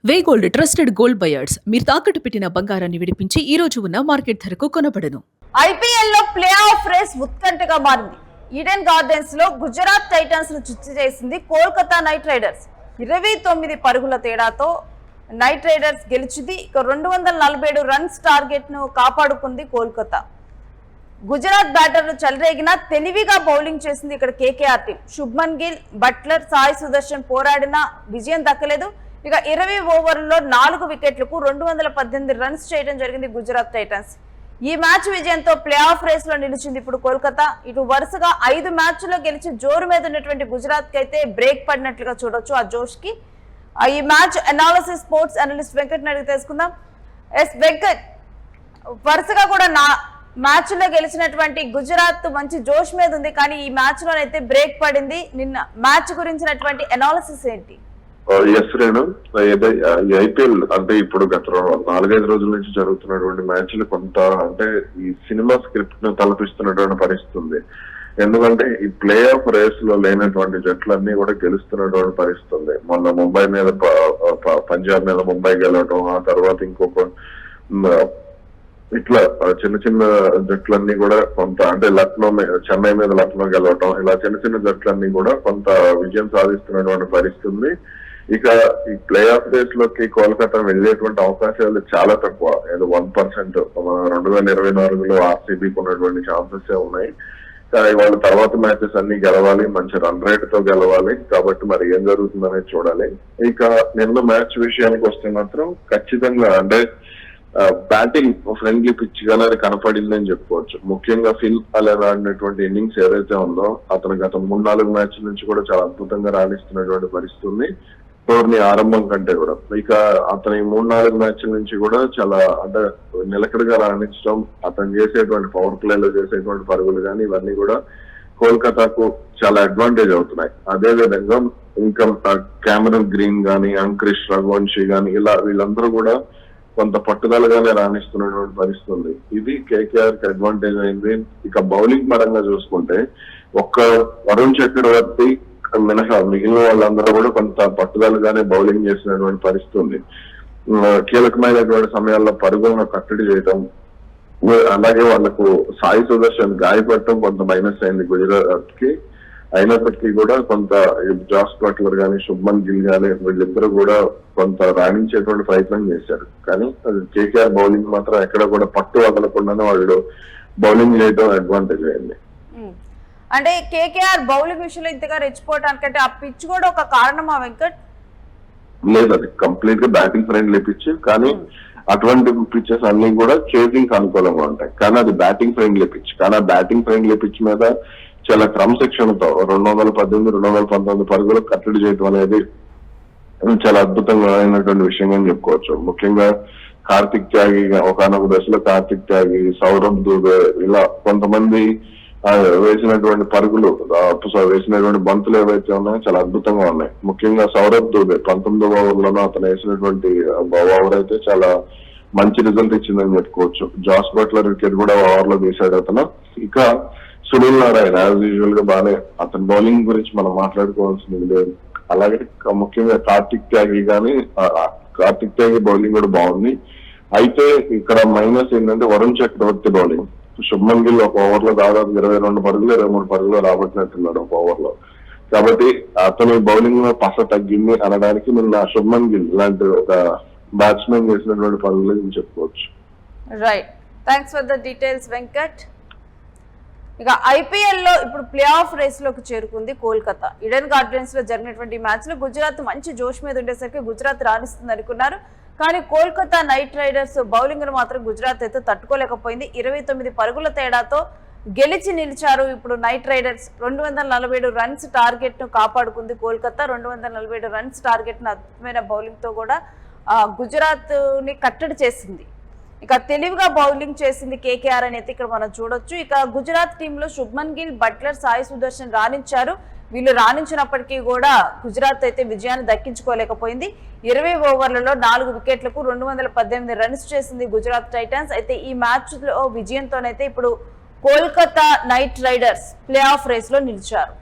వే gold trusted gold buyers మీరు తాకట్టు పెట్టిన బంగారాన్ని విడిపించి ఈ రోజు ఉన్న మార్కెట్ ధరకు కొనబడను. ఐపీఎల్ లో ప్లే ఆఫ్ రేస్ ఉత్కంఠగా మారింది. ఈడెన్ గార్డెన్స్ లో గుజరాత్ టైటన్స్ ను చిత్తు చేసింది కోల్కతా నైట్ రైడర్స్. 29 పరుగుల తేడాతో నైట్ రైడర్స్ గెలిచింది. ఇక 247 రన్స్ టార్గెట్ ను కాపాడుకుంది కోల్కతా. గుజరాత్ బ్యాటర్లు చెలరేగినా తెలివిగా బౌలింగ్ చేసింది ఇక్కడ KKR team. Shubman Gill, Buttler, Sai Sudharsan పోరాడినా విజయం దక్కలేదు. ఇక 20 ఓవర్లలో 4 వికెట్లకు 218 రన్స్ చేయడం జరిగింది గుజరాత్ టైటన్స్. ఈ మ్యాచ్ విజయంతో ప్లే ఆఫ్ రేస్ లో నిలిచింది ఇప్పుడు కోల్కతా. ఇటు వరుసగా 5 మ్యాచ్ల్లో గెలిచి జోరు మీద ఉన్నటువంటి గుజరాత్ కి అయితే బ్రేక్ పడినట్లుగా చూడొచ్చు. ఆ జోష్ కి ఈ match analysis sports analyst Venkat అడిగి తెలుసుకుందాం. ఎస్ వెంకట్, వరుసగా కూడా మ్యాచ్ లో గెలిచినటువంటి గుజరాత్ మంచి జోష్ మీద ఉంది, కానీ ఈ మ్యాచ్ లోనైతే బ్రేక్ పడింది. నిన్న మ్యాచ్ గురించినటువంటి అనాలిసిస్ ఏంటి? ఎస్ రేణు, ఐపీఎల్ అంటే ఇప్పుడు గత 4-5 రోజుల నుంచి జరుగుతున్నటువంటి మ్యాచ్లు కొంత అంటే ఈ సినిమా స్క్రిప్ట్ ను తలపిస్తున్నటువంటి పరిస్థితి ఉంది. ఎందుకంటే ఈ ప్లే ఆఫ్ రేస్ లో లేనటువంటి జట్లన్నీ కూడా గెలుస్తున్నటువంటి పరిస్థితి ఉంది. మొన్న ముంబై మీద పంజాబ్ మీద ముంబై గెలవటం, ఆ తర్వాత ఇంకొక ఇట్లా చిన్న చిన్న జట్లన్నీ కూడా కొంత అంటే చెన్నై మీద లక్నో గెలవటం, ఇలా చిన్న చిన్న జట్లన్నీ కూడా కొంత విజయం సాధిస్తున్నటువంటి పరిస్థితి ఉంది. ఇక ఈ ప్లే ఆఫ్ రేస్ లోకి కోల్కతా వెళ్లేటువంటి అవకాశాలు చాలా తక్కువ. ఏదో 1%. 2024లో ఆర్సీబీకి ఉన్నటువంటి ఛాన్సెస్ ఉన్నాయి. వాళ్ళ తర్వాత మ్యాచెస్ అన్ని గెలవాలి, మంచి రన్ రేట్ తో గెలవాలి. కాబట్టి మరి ఏం జరుగుతుందనేది చూడాలి. ఇక నిన్న మ్యాచ్ విషయానికి వస్తే మాత్రం ఖచ్చితంగా అంటే బ్యాటింగ్ ఫ్రెండ్లీ పిచ్ గానే అది కనపడిందని చెప్పుకోవచ్చు. ముఖ్యంగా ఫిల్ అలెన్ ఆడినటువంటి ఇన్నింగ్స్ ఏదైతే ఉందో అతను గత 3-4 మ్యాచ్ల నుంచి కూడా చాలా అద్భుతంగా రాణిస్తున్నటువంటి పరిస్థితి ఉంది, టోర్నీ ఆరంభం కంటే కూడా. ఇక అతని 3-4 మ్యాచ్ల నుంచి కూడా చాలా అంటే నిలకడగా రాణించడం, అతను చేసేటువంటి పవర్ ప్లేలో చేసేటువంటి పరుగులు కానీ ఇవన్నీ కూడా కోల్కతాకు చాలా అడ్వాంటేజ్ అవుతున్నాయి. అదే విధంగా ఇంకా కెమెరన్ గ్రీన్ గానీ, అంక్రిష్ రఘువంశీ గానీ ఇలా వీళ్ళందరూ కూడా కొంత పట్టుదలగానే రాణిస్తున్నటువంటి పరిస్థితి ఉంది. ఇది కేకేఆర్ కి అడ్వాంటేజ్ అయింది. ఇక బౌలింగ్ పరంగా చూసుకుంటే ఒక్క వరుణ్ చక్రవర్తి మినహా మిగిలిన వాళ్ళందరూ కూడా కొంత పట్టుదలగానే బౌలింగ్ చేసినటువంటి పరిస్థితి ఉంది. కీలకమైనటువంటి సమయాల్లో పరుగులను కట్టడి చేయటం, అలాగే వాళ్లకు సాయి సుదర్శన్ గాయపడటం కొంత మైనస్ అయింది గుజరాత్ కి. అయినప్పటికీ కూడా కొంత జాస్ బట్లర్ గానీ, శుభ్మన్ గిల్ గానీ వీళ్ళిద్దరూ కూడా కొంత రాణించేటువంటి ప్రయత్నం చేశారు. కానీ కేకేఆర్ బౌలింగ్ మాత్రం ఎక్కడ కూడా పట్టు వదలకుండానే వాళ్ళు బౌలింగ్ చేయడం అడ్వాంటేజ్ అయింది. అంటే కేకేఆర్ బౌలింగ్ విషయంలో ఇంతగా రెచ్చిపోవటానికంటే ఆ పిచ్ కూడా ఒక కారణమా వెంకట్? లేదు, అది కంప్లీట్ గా బ్యాటింగ్ ఫ్రెండ్లీ పిచ్. కానీ అటువంటి పిచ్చెస్ అన్ని కూడా చేసింగ్ అనుకూలంగా ఉంటాయి. కానీ అది బ్యాటింగ్ ఫ్రెండ్లీ పిచ్. కానీ ఆ బ్యాటింగ్ ఫ్రెండ్లీ పిచ్ మీద చాలా క్రమశిక్షణతో 218-219 పరుగులు కట్టడి చేయడం అనేది చాలా అద్భుతంగా అయినటువంటి విషయంగా చెప్పుకోవచ్చు. ముఖ్యంగా కార్తిక్ త్యాగి, ఒకనొక దశలో కార్తిక్ త్యాగి, సౌరభ్ దూబే ఇలా కొంతమంది వేసినటువంటి పరుగులు, వేసినటువంటి బంతులు ఏవైతే ఉన్నాయో చాలా అద్భుతంగా ఉన్నాయి. ముఖ్యంగా సౌరభ్ దూబే 19వ ఓవర్లోనూ అతను వేసినటువంటి ఓవర్ అయితే చాలా మంచి రిజల్ట్ ఇచ్చిందని చెప్పుకోవచ్చు. జాస్ బట్లర్ వికెట్ కూడా ఓవర్ లో తీశాడు అతను. ఇక సునీల్ నారాయణ యాజ్ యూజువల్ గా బాగానే, అతని బౌలింగ్ గురించి మనం మాట్లాడుకోవాల్సింది లేదు. అలాగే ముఖ్యంగా కార్తిక్ త్యాగి బౌలింగ్ కూడా బాగుంది. అయితే ఇక్కడ మైనస్ ఏంటంటే వరుణ్ చక్రవర్తి బౌలింగ్. శుభ్మన్ గిల్ ఒక ఓవర్ లో దాదాపు 22 పరుగులు 23 పరుగులు రాబట్టినట్టున్నాడు ఒక ఓవర్ లో. కాబట్టి అతని బౌలింగ్ లో పస తగ్గింది అనడానికి నిన్న శుభ్మన్ గిల్ లాంటి ఒక బ్యాట్స్మెన్ చేసినటువంటి పరుగులు చెప్పుకోవచ్చు. Right, thanks for the details Venkat. ఇక ఐపీఎల్ లో ఇప్పుడు ప్లే ఆఫ్ రేస్ లోకి చేరుకుంది కోల్కతా. ఈడెన్ గార్డెన్స్ లో జరిగినటువంటి మ్యాచ్ లో గుజరాత్ మంచి జోష్ మీద ఉండేసరికి గుజరాత్ రాణిస్తుంది అనుకున్నారు. కానీ కోల్కతా నైట్ రైడర్స్ బౌలింగ్ ను మాత్రం గుజరాత్ అయితే తట్టుకోలేకపోయింది. 29 పరుగుల తేడాతో గెలిచి నిలిచారు ఇప్పుడు నైట్ రైడర్స్. 247 రన్స్ టార్గెట్ ను కాపాడుకుంది కోల్కతా. 247 రన్స్ టార్గెట్ ను అద్భుతమైన బౌలింగ్ తో కూడా గుజరాత్ ని కట్టడి చేసింది. ఇక తెలివిగా బౌలింగ్ చేసింది కేకేఆర్ అని అయితే ఇక్కడ మనం చూడొచ్చు. ఇక గుజరాత్ టీంలో శుభ్మన్ గిల్, బట్లర్, సాయి సుదర్శన్ రాణించారు. వీళ్ళు రాణించినప్పటికీ కూడా గుజరాత్ అయితే విజయాన్ని దక్కించుకోలేకపోయింది. 20 ఓవర్లలో 4 వికెట్లకు 218 రన్స్ చేసింది గుజరాత్ టైటన్స్. అయితే ఈ మ్యాచ్ లో విజయంతోనైతే ఇప్పుడు Kolkata knight riders playoff race లో నిలిచారు.